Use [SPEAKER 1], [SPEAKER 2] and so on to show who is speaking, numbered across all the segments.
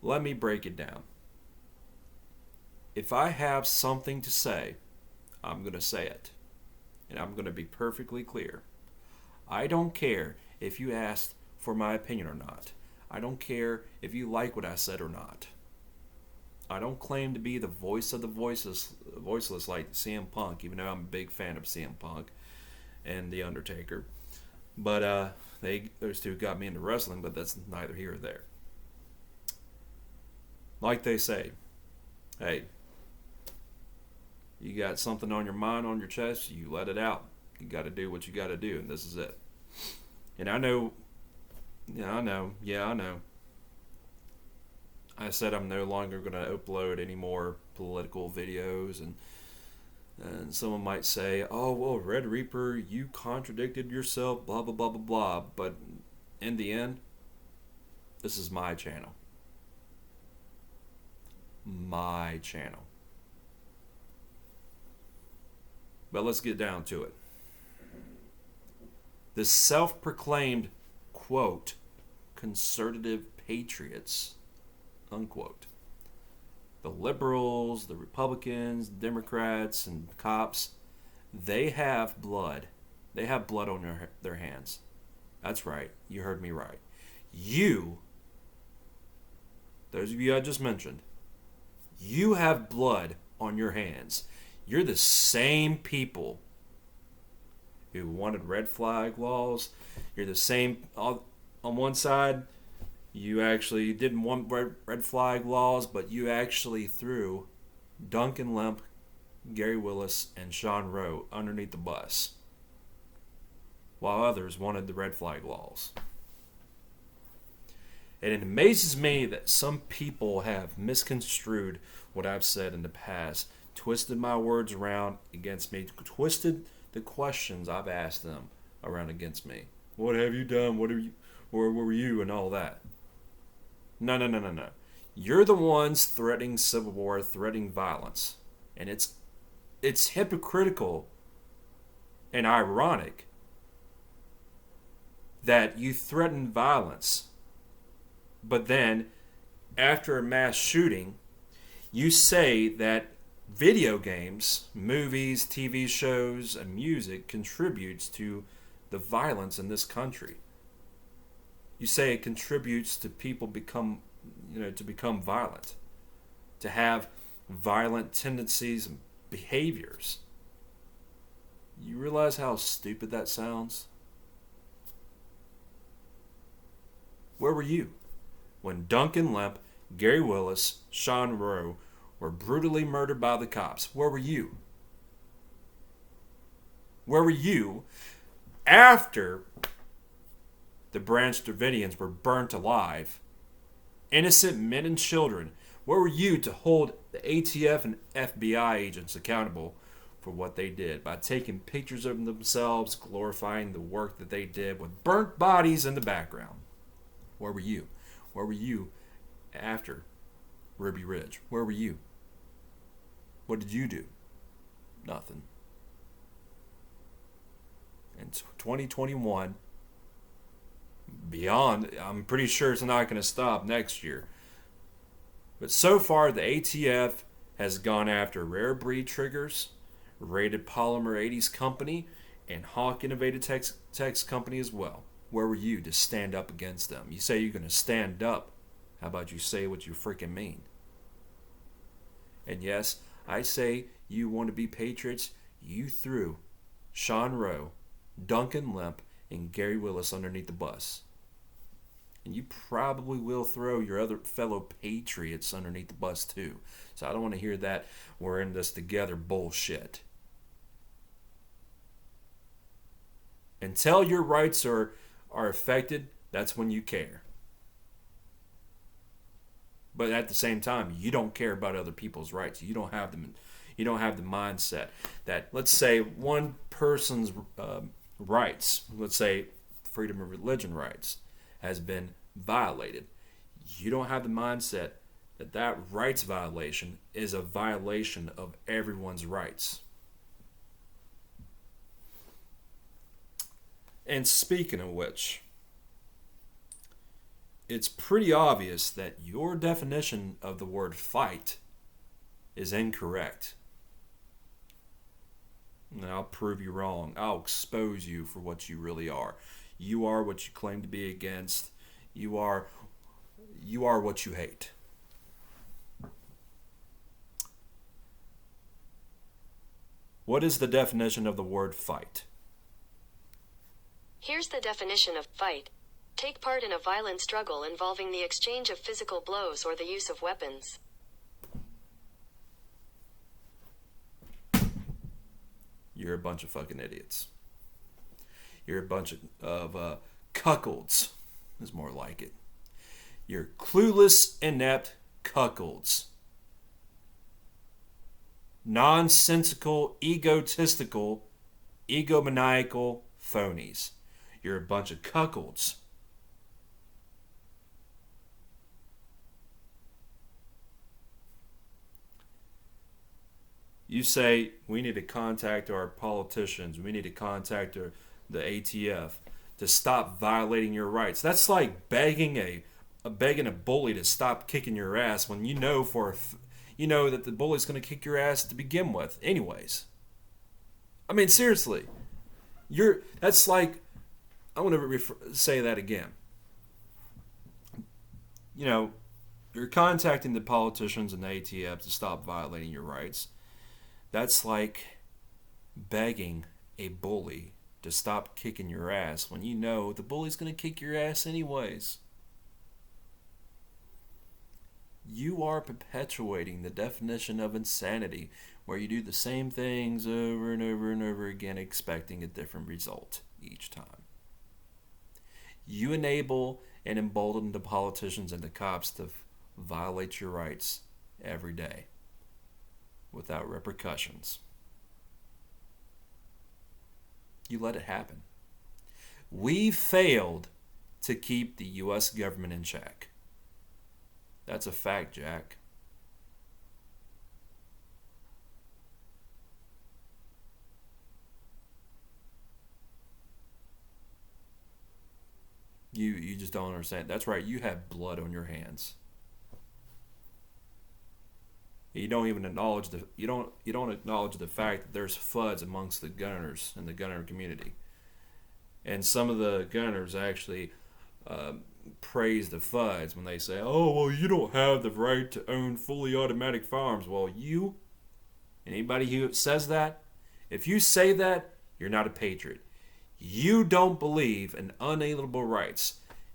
[SPEAKER 1] Let me break it down. If I have something to say, I'm going to say it. And I'm going to be perfectly clear. I don't care if you asked for my opinion or not. I don't care if you like what I said or not. I don't claim to be the voice of the voiceless like CM Punk, even though I'm a big fan of CM Punk and The Undertaker. But those two got me into wrestling, but that's neither here or there. Like they say, hey, you got something on your mind, on your chest, you let it out. You got to do what you got to do, and this is it. And I know, I know. I said I'm no longer going to upload any more political videos, and someone might say, oh, well, Red Reaper, you contradicted yourself, blah, blah, blah, blah, blah. But in the end, this is my channel. My channel. But let's get down to it. The self-proclaimed, quote, conservative patriots, unquote. The liberals, the Republicans, Democrats, and cops, they have blood. They have blood on their hands. That's right. You heard me right. You, those of you I just mentioned, you have blood on your hands. You're the same people who wanted red flag laws. You're the same, on one side, you actually didn't want red flag laws, but you actually threw Duncan Lemp, Gary Willis, and Sean Rowe underneath the bus, while others wanted the red flag laws. And it amazes me that some people have misconstrued what I've said in the past, twisted my words around against me, twisted the questions I've asked them around against me. What have you done? What are you? Where were you? And all that. No. You're the ones threatening civil war, threatening violence. And it's hypocritical and ironic that you threaten violence, but then after a mass shooting, you say that video games, movies, TV shows, and music contributes to the violence in this country. You say it contributes to people become violent, to have violent tendencies and behaviors. You realize how stupid that sounds? Where were you when Duncan Lemp, Gary Willis, Sean Rowe were brutally murdered by the cops? Where were you? Where were you after the Branch Davidians were burnt alive? Innocent men and children. Where were you to hold the ATF and FBI agents accountable for what they did by taking pictures of themselves, glorifying the work that they did with burnt bodies in the background? Where were you? Where were you after Ruby Ridge? Where were you? What did you do? Nothing. In 2021, beyond, I'm pretty sure it's not going to stop next year. But so far, the ATF has gone after Rare Breed Triggers, Rated Polymer 80s Company, and Hawk Innovative Techs Company as well. Where were you to stand up against them? You say you're going to stand up. How about you say what you freaking mean? And yes, I say you want to be patriots. You threw Sean Rowe, Duncan Lemp, and Gary Willis underneath the bus. And you probably will throw your other fellow patriots underneath the bus too. So I don't want to hear that we're in this together bullshit. Until your rights are affected, that's when you care. But at the same time, you don't care about other people's rights. You don't have them. You don't have the mindset that, let's say, one person's rights, let's say freedom of religion rights, has been violated. You don't have the mindset that that rights violation is a violation of everyone's rights. And speaking of which, it's pretty obvious that your definition of the word fight is incorrect. And I'll prove you wrong. I'll expose you for what you really are. You are what you claim to be against. You are what you hate. What is the definition of the word fight?
[SPEAKER 2] Here's the definition of fight. Take part in a violent struggle involving the exchange of physical blows or the use of weapons.
[SPEAKER 1] You're a bunch of fucking idiots. You're a bunch of cuckolds, is more like it. You're clueless, inept cuckolds. Nonsensical, egotistical, egomaniacal phonies. You're a bunch of cuckolds. You say, we need to contact our politicians, we need to contact the ATF to stop violating your rights. That's like begging a bully to stop kicking your ass when you know that the bully's going to kick your ass to begin with anyways. I mean, seriously. That's like, I want to say that again. You're contacting the politicians and the ATF to stop violating your rights. That's like begging a bully to stop kicking your ass when you know the bully's going to kick your ass anyways. You are perpetuating the definition of insanity where you do the same things over and over and over again expecting a different result each time. You enable and embolden the politicians and the cops to violate your rights every day without repercussions. You let it happen. We failed to keep the U.S. government in check. That's a fact, Jack. You just don't understand. That's right, you have blood on your hands. You don't even acknowledge you don't acknowledge the fact that there's FUDs amongst the gunners in the gunner community, and some of the gunners actually praise the FUDs when they say, "Oh, well, you don't have the right to own fully automatic firearms." Well, anybody who says that, if you say that, you're not a patriot. You don't believe in unalienable rights.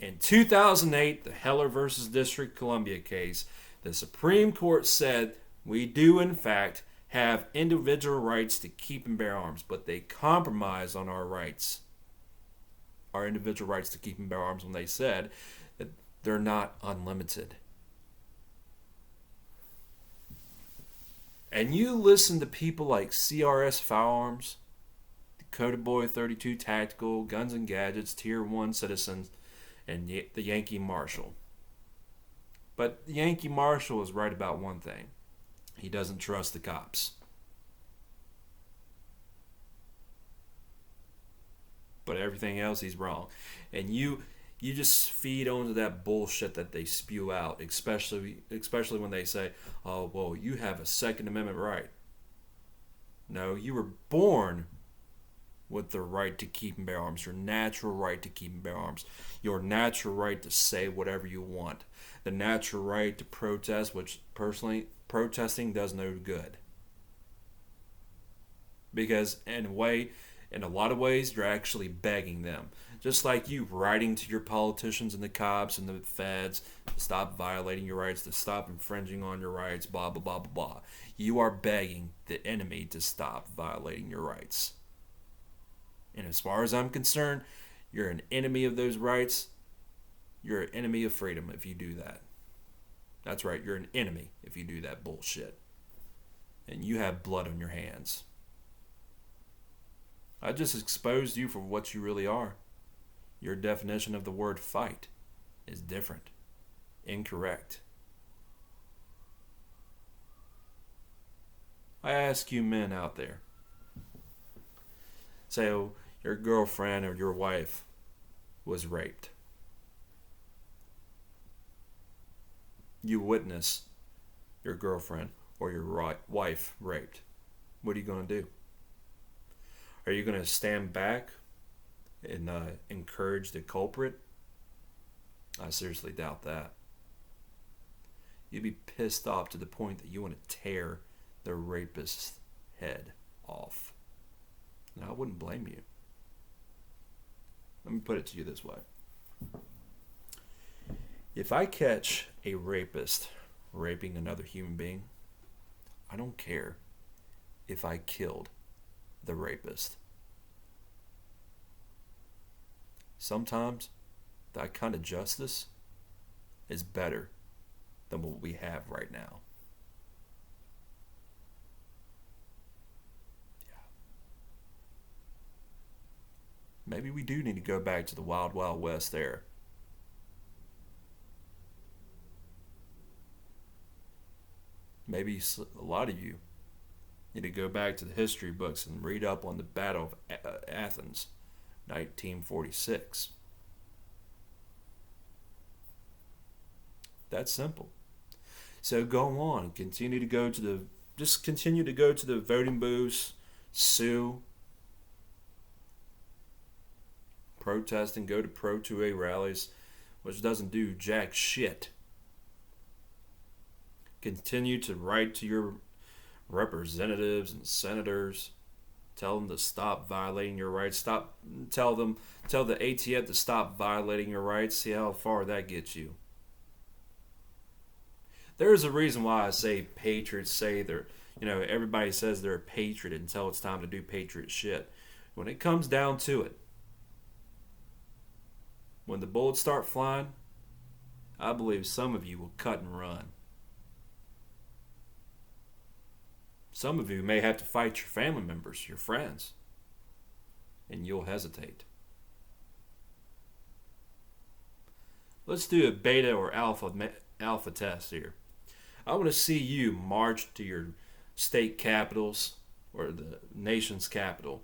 [SPEAKER 1] In 2008, the Heller versus District Columbia case, the Supreme Court said we do, in fact, have individual rights to keep and bear arms, but they compromised on our rights, our individual rights to keep and bear arms, when they said that they're not unlimited. And you listen to people like CRS Firearms, Dakota Boy 32 Tactical, Guns and Gadgets, Tier 1 Citizens, and the Yankee Marshal. But the Yankee Marshal is right about one thing. He doesn't trust the cops. But everything else, he's wrong. And you just feed onto that bullshit that they spew out, especially when they say, "Oh, well, you have a Second Amendment right." No, you were born with the right to keep and bear arms, your natural right to keep and bear arms, your natural right to say whatever you want, the natural right to protest, which personally, protesting does no good. Because in a lot of ways, you're actually begging them. Just like you writing to your politicians and the cops and the feds to stop violating your rights, to stop infringing on your rights, blah, blah, blah, blah, blah. You are begging the enemy to stop violating your rights. And as far as I'm concerned, you're an enemy of those rights. You're an enemy of freedom if you do that. That's right, you're an enemy if you do that bullshit. And you have blood on your hands. I just exposed you for what you really are. Your definition of the word fight is different, incorrect. I ask you men out there, say, oh, your girlfriend or your wife was raped. you witness your girlfriend or your wife raped? What are you going to do? Are you going to stand back and encourage the culprit? I seriously doubt that. You'd be pissed off to the point that you want to tear the rapist's head off. And I wouldn't blame you. Let me put it to you this way. If I catch a rapist raping another human being, I don't care if I killed the rapist. Sometimes that kind of justice is better than what we have right now. Yeah. Maybe we do need to go back to the Wild Wild West there. Maybe a lot of you need to go back to the history books and read up on the Battle of Athens, 1946. That's simple. So go on, continue to go to the voting booths, sue, protest, and go to Pro 2A rallies, which doesn't do jack shit. Continue to write to your representatives and senators. Tell them to stop violating your rights. Tell the ATF to stop violating your rights. See how far that gets you. There's a reason why I say patriots say everybody says they're a patriot until it's time to do patriot shit. When it comes down to it, when the bullets start flying, I believe some of you will cut and run. Some of you may have to fight your family members, your friends, and you'll hesitate. Let's do a beta or alpha test here. I want to see you march to your state capitals or the nation's capital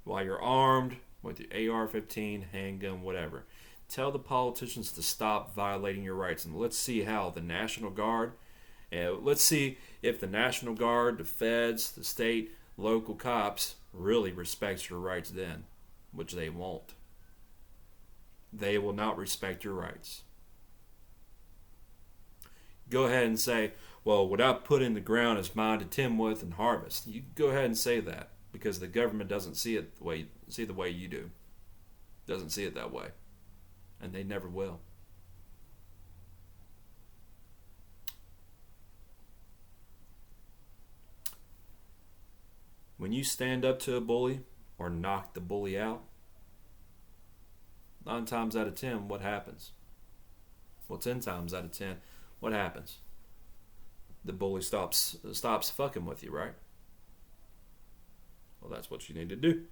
[SPEAKER 1] while you're armed with your AR-15, handgun, whatever. Tell the politicians to stop violating your rights, and let's see how the National Guard, let's see if the National Guard, the feds, the state, local cops really respect your rights then, which they won't. They will not respect your rights. Go ahead and say, well, what I put in the ground is mine to tend with and harvest. You go ahead and say that because the government doesn't see it the way you do. Doesn't see it that way. And they never will. When you stand up to a bully or knock the bully out, 9 times out of 10, what happens? Well, 10 times out of 10, what happens? The bully stops fucking with you, right? Well, that's what you need to do.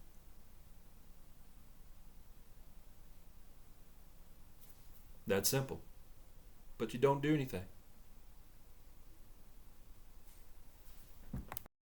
[SPEAKER 1] That's simple. But you don't do anything.